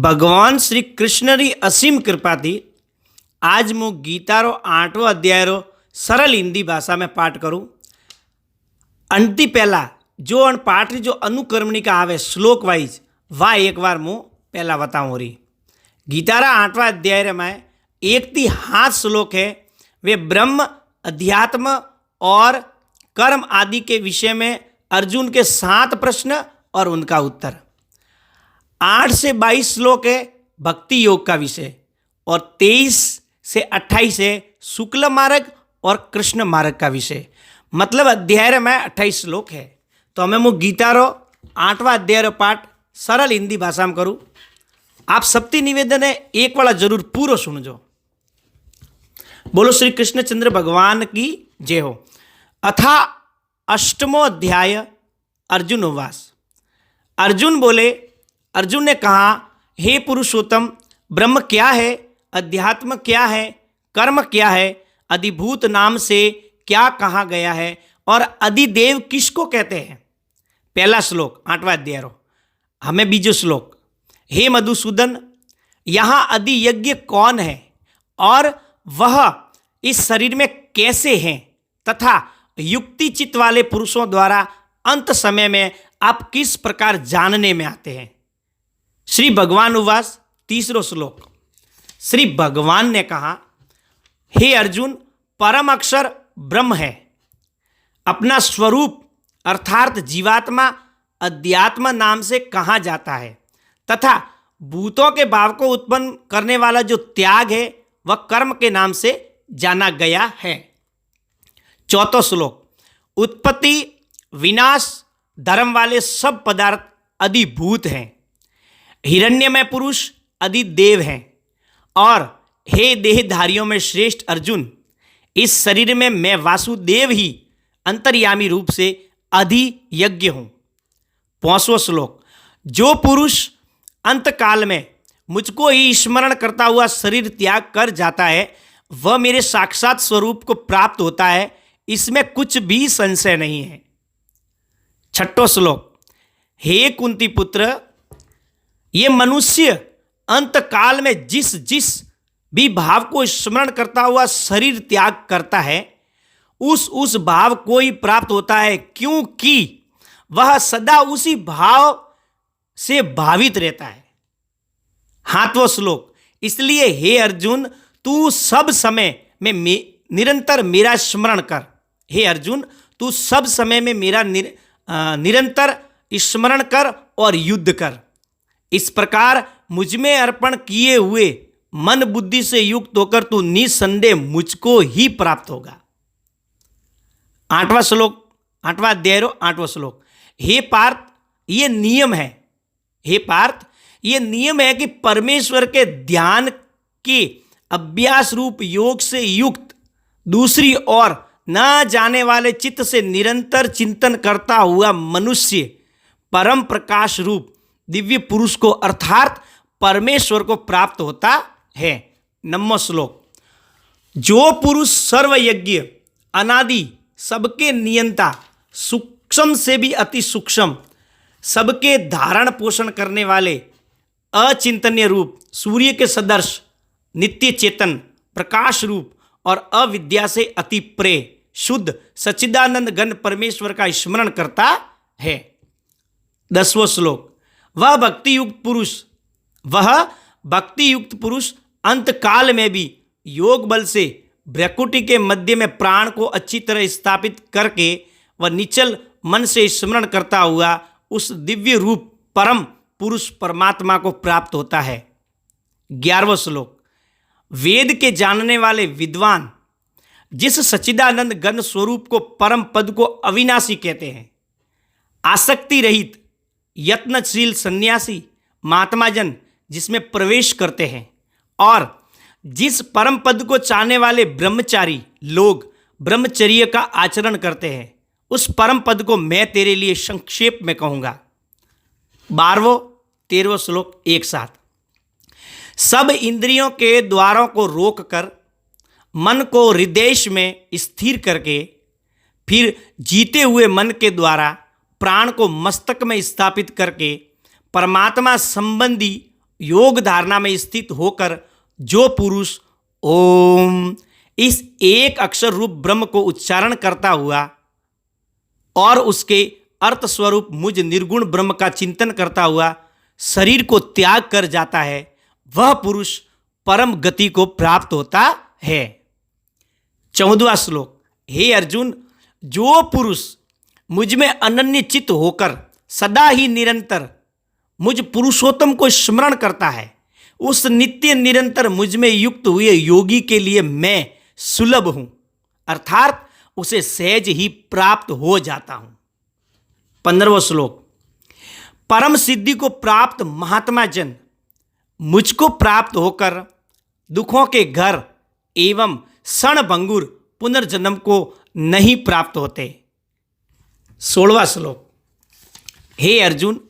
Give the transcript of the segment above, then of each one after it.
ભગવાન શ્રી કૃષ્ણની અસીમ કૃપાથી આજ હું ગીતારો 8મો અધ્યાયરો સરળ हिंदी भाषा में पाठ करूँ। अंति पहला जो पाठ जो अनुक्रमणिका आवे श्लोक वाइज वा एक बार मुँ पहला बताऊँ रही। गीतारा 8वां अध्याय में 1-7 श्लोक है, वे ब्रह्म अध्यात्म और कर्म आदि के विषय में अर्जुन के 7 प्रश्न और उनका उत्तर। 8 से 22 श्लोक है भक्ति योग का विषय और 23 से 28 है शुक्ल मार्ग और कृष्ण मार्ग का विषय। मतलब अध्याय में 28 श्लोक है। तो हमें मुझ गीतारो 8वां अध्याय पाठ सरल हिंदी भाषा में करूँ। आप सबती निवेदन है एक वाला जरूर पूरो सुनजो। बोलो श्री कृष्णचंद्र भगवान की जय हो। अथा 8मो अध्याय अर्जुन उवास। अर्जुन बोले, अर्जुन ने कहा, हे पुरुषोत्तम, ब्रह्म क्या है, अध्यात्म क्या है, कर्म क्या है, अधिभूत नाम से क्या कहा गया है और अधिदेव किसको कहते हैं। पहला श्लोक 8वां अध्याय। हमें बीजो श्लोक, हे मधुसूदन, यहाँ अधियज्ञ कौन है और वह इस शरीर में कैसे हैं तथा युक्ति चित्त वाले पुरुषों द्वारा अंत समय में आप किस प्रकार जानने में आते हैं। श्री भगवान उवास। तीसरो श्लोक, श्री भगवान ने कहा, हे अर्जुन, परम अक्षर ब्रह्म है, अपना स्वरूप अर्थात जीवात्मा अध्यात्म नाम से कहा जाता है तथा भूतों के भाव को उत्पन्न करने वाला जो त्याग है वह कर्म के नाम से जाना गया है। चौथा श्लोक, उत्पत्ति विनाश धर्म वाले सब पदार्थ अधिभूत हैं, हिरण्यमय पुरुष अधिदेव हैं और हे देहधारियों में श्रेष्ठ अर्जुन, इस शरीर में मैं वासुदेव ही अंतर्यामी रूप से अधियज्ञ हूँ। 5वां श्लोक, जो पुरुष अंत काल में मुझको ही स्मरण करता हुआ शरीर त्याग कर जाता है वह मेरे साक्षात स्वरूप को प्राप्त होता है, इसमें कुछ भी संशय नहीं है। 6वां श्लोक, हे कुंती पुत्र, ये मनुष्य अंत काल में जिस जिस भी भाव को स्मरण करता हुआ शरीर त्याग करता है उस भाव को ही प्राप्त होता है, क्योंकि वह सदा उसी भाव से भावित रहता है। 7वां श्लोक, इसलिए हे अर्जुन, तू सब समय में निरंतर मेरा स्मरण कर। हे अर्जुन, तू सब समय में मेरा निरंतर स्मरण कर और युद्ध कर। इस प्रकार मुझमें अर्पण किए हुए मन बुद्धि से युक्त होकर तू निसंदेह मुझको ही प्राप्त होगा। 8वां श्लोक 8वां अध्याय 8वां श्लोक, हे पार्थ, ये नियम है। हे पार्थ, ये नियम है कि परमेश्वर के ध्यान के अभ्यास रूप योग से युक्त दूसरी ओर न जाने वाले चित्त से निरंतर चिंतन करता हुआ मनुष्य परम प्रकाश रूप दिव्य पुरुष को अर्थात परमेश्वर को प्राप्त होता है। 9वां श्लोक, जो पुरुष सर्वयज्ञ अनादि सबके नियंता सूक्ष्म से भी अति सूक्ष्म सबके धारण पोषण करने वाले अचिंतनीय रूप सूर्य के सदर्श नित्य चेतन प्रकाश रूप और अविद्या से अति प्रेय शुद्ध सच्चिदानंद घन परमेश्वर का स्मरण करता है। 10वां श्लोक, वह भक्ति युक्त पुरुष अंत काल में भी योग बल से भ्रकुटी के मध्य में प्राण को अच्छी तरह स्थापित करके वह निचल मन से स्मरण करता हुआ उस दिव्य रूप परम पुरुष परमात्मा को प्राप्त होता है। 11वां श्लोक, वेद के जानने वाले विद्वान जिस सच्चिदानंद घन स्वरूप को परम पद को अविनाशी कहते हैं, आसक्ति रहित यत्नशील सन्यासी महात्मा जन जिसमें प्रवेश करते हैं और जिस परम पद को चाहने वाले ब्रह्मचारी लोग ब्रह्मचर्य का आचरण करते हैं, उस परम पद को मैं तेरे लिए संक्षेप में कहूँगा। 12वां 13वां श्लोक एक साथ, सब इंद्रियों के द्वारों को रोककर मन को हृदय में स्थिर करके फिर जीते हुए मन के द्वारा प्राण को मस्तक में स्थापित करके परमात्मा संबंधी योग धारणा में स्थित होकर जो पुरुष ओम इस एक अक्षर रूप ब्रह्म को उच्चारण करता हुआ और उसके अर्थ स्वरूप मुझ निर्गुण ब्रह्म का चिंतन करता हुआ शरीर को त्याग कर जाता है, वह पुरुष परम गति को प्राप्त होता है। 14वां श्लोक। हे अर्जुन, जो पुरुष मुझ में अनन्य चित्त होकर सदा ही निरंतर मुझ पुरुषोत्तम को स्मरण करता है, उस नित्य निरंतर मुझ में युक्त हुए योगी के लिए मैं सुलभ हूं, अर्थात उसे सहज ही प्राप्त हो जाता हूं। 15वां श्लोक। परम सिद्धि को प्राप्त महात्मा जन मुझको प्राप्त होकर दुखों के घर एवं क्षणभंगुर पुनर्जन्म को नहीं प्राप्त होते। 16वां श्लोक। हे अर्जुन,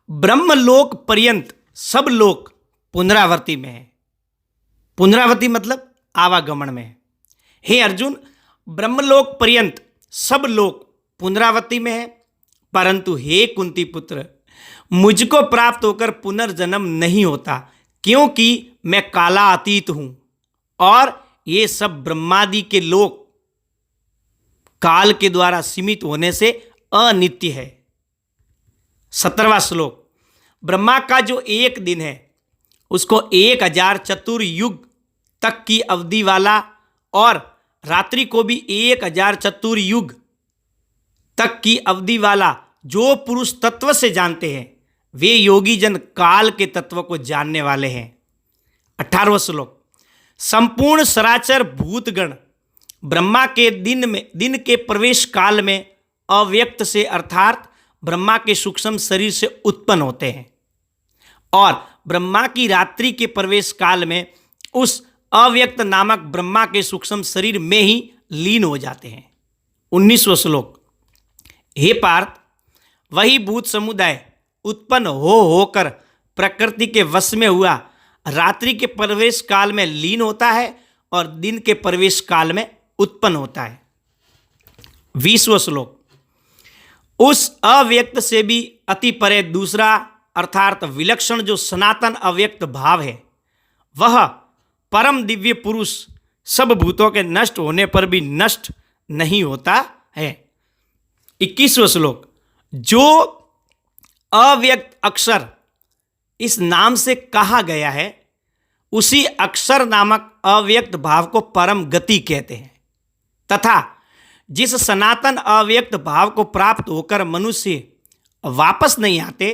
ब्रह्मलोक पर्यंत सब लोग पुनरावर्ती में है। पुनरावर्ती मतलब आवागमन में। हे अर्जुन, ब्रह्मलोक पर्यंत सब लोग पुनरावर्ती में है, परंतु हे कुंती पुत्र, मुझको प्राप्त होकर पुनर्जन्म नहीं होता, क्योंकि मैं कालातीत हूं और ये सब ब्रह्मादि के लोक काल के द्वारा सीमित होने से अनित्य है। 17वां श्लोक। ब्रह्मा का जो एक दिन है उसको 1000 चतुर्युग तक की अवधि वाला और रात्रि को भी 1000 चतुर्युग तक की अवधि वाला जो पुरुष तत्व से जानते हैं, वे योगी जन काल के तत्व को जानने वाले हैं। 18वां श्लोक। संपूर्ण सराचर भूतगण ब्रह्मा के दिन के प्रवेश काल में अव्यक्त से अर्थात ब्रह्मा के सूक्ष्म शरीर से उत्पन्न होते हैं और ब्रह्मा की रात्रि के प्रवेश काल में उस अव्यक्त नामक ब्रह्मा के सूक्ष्म शरीर में ही लीन हो जाते हैं। 19वां श्लोक। हे पार्थ, वही भूत समुदाय उत्पन्न होकर प्रकृति के वश में हुआ रात्रि के प्रवेश काल में लीन होता है और दिन के प्रवेश काल में उत्पन्न होता है। 20वां श्लोक। उस अव्यक्त से भी अति परे दूसरा अर्थात विलक्षण जो सनातन अव्यक्त भाव है, वह परम दिव्य पुरुष सब भूतों के नष्ट होने पर भी नष्ट नहीं होता है। 21वां श्लोक। जो अव्यक्त अक्षर इस नाम से कहा गया है, उसी अक्षर नामक अव्यक्त भाव को परम गति कहते हैं तथा जिस सनातन अव्यक्त भाव को प्राप्त होकर मनुष्य वापस नहीं आते,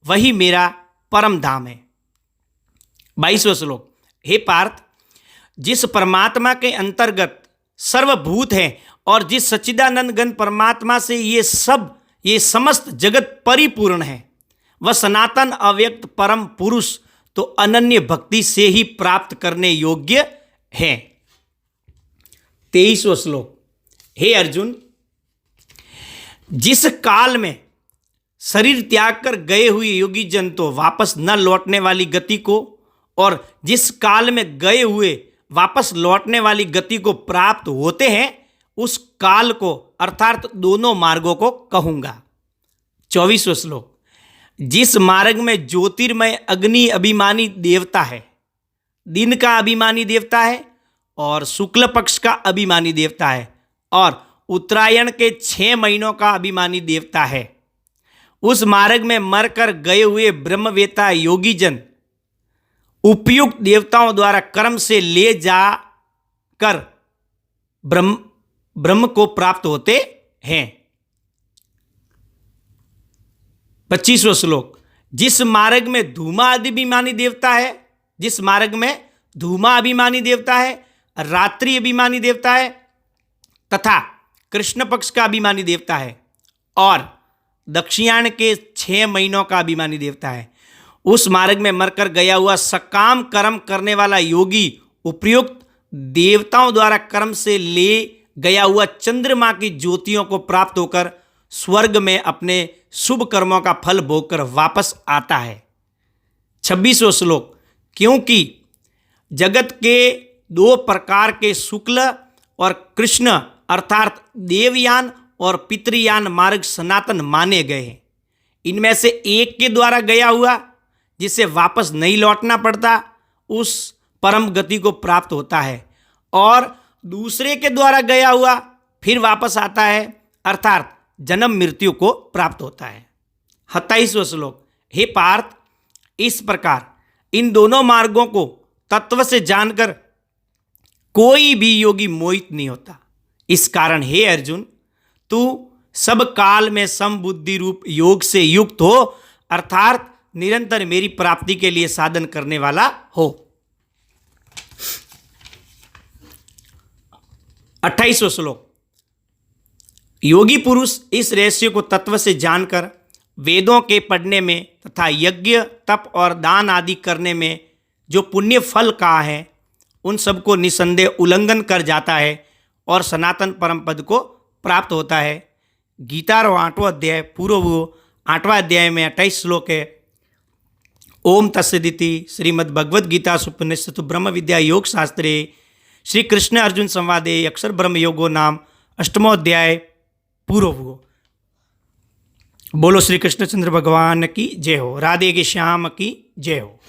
वही मेरा परम धाम है। 22वां श्लोक। हे पार्थ, जिस परमात्मा के अंतर्गत सर्वभूत हैं और जिस सच्चिदानंद घन परमात्मा से ये समस्त जगत परिपूर्ण है, वह सनातन अव्यक्त परम पुरुष तो अनन्य भक्ति से ही प्राप्त करने योग्य है। 23वां श्लोक। हे अर्जुन, जिस काल में शरीर त्याग कर गए हुए योगी जन तो वापस न लौटने वाली गति को और जिस काल में गए हुए वापस लौटने वाली गति को प्राप्त होते हैं, उस काल को अर्थात दोनों मार्गों को कहूंगा। 24वां श्लोक। जिस मार्ग में ज्योतिर्मय अग्नि अभिमानी देवता है, दिन का अभिमानी देवता है और शुक्ल पक्ष का अभिमानी देवता है और उत्तरायण के 6 महीनों का अभिमानी देवता है, उस मार्ग में मरकर गए हुए ब्रह्मवेता योगी जन उपयुक्त देवताओं द्वारा कर्म से ले जा कर ब्रह्म को प्राप्त होते हैं। 25वां श्लोक। जिस मार्ग में धूमा अभिमानी देवता है, जिस मार्ग में धूमा अभिमानी देवता है, रात्रि अभिमानी देवता है तथा कृष्ण पक्ष का अभिमानी देवता है और दक्षिणायन के 6 महीनों का अभिमानी देवता है, उस मार्ग में मरकर गया हुआ सकाम कर्म करने वाला योगी उपयुक्त देवताओं द्वारा कर्म से ले गया हुआ चंद्रमा की ज्योतियों को प्राप्त होकर स्वर्ग में अपने शुभ कर्मों का फल भोगकर वापस आता है। 26वां श्लोक। क्योंकि जगत के 2 प्रकार के शुक्ल और कृष्ण अर्थात देवयान और पितृयान मार्ग सनातन माने गए हैं। इनमें से एक के द्वारा गया हुआ जिससे वापस नहीं लौटना पड़ता, उस परम गति को प्राप्त होता है। और दूसरे के द्वारा गया हुआ फिर वापस आता है, अर्थात जन्म मृत्यु को प्राप्त होता है। 27वां श्लोक। हे पार्थ, इस प्रकार इन दोनों मार्गों को तत्व से जानकर कोई भी योगी मोहित नहीं होता। इस कारण हे अर्जुन, तू सब काल में समबुद्धि रूप योग से युक्त हो, अर्थात निरंतर मेरी प्राप्ति के लिए साधन करने वाला हो। 28वां श्लोक। योगी पुरुष इस रहस्य को तत्व से जानकर वेदों के पढ़ने में तथा यज्ञ तप और दान आदि करने में जो पुण्य फल कहा है, उन सबको निसंदेह उल्लंघन कर जाता है और सनातन परम पद को प्राप्त होता है। गीता रो 8वां अध्याय पूर्व 8वां अध्याय में 28 श्लोक है। ओम तत्सदिति श्रीमद् भगवद गीता उपनिषत्सु ब्रह्म विद्या योग शास्त्रे श्री कृष्ण अर्जुन संवादे अक्षर ब्रह्म योगो नाम 8वां अध्याय पूर्व। बोलो श्री कृष्णचंद्र भगवान की जय हो। राधे के श्याम की जय हो।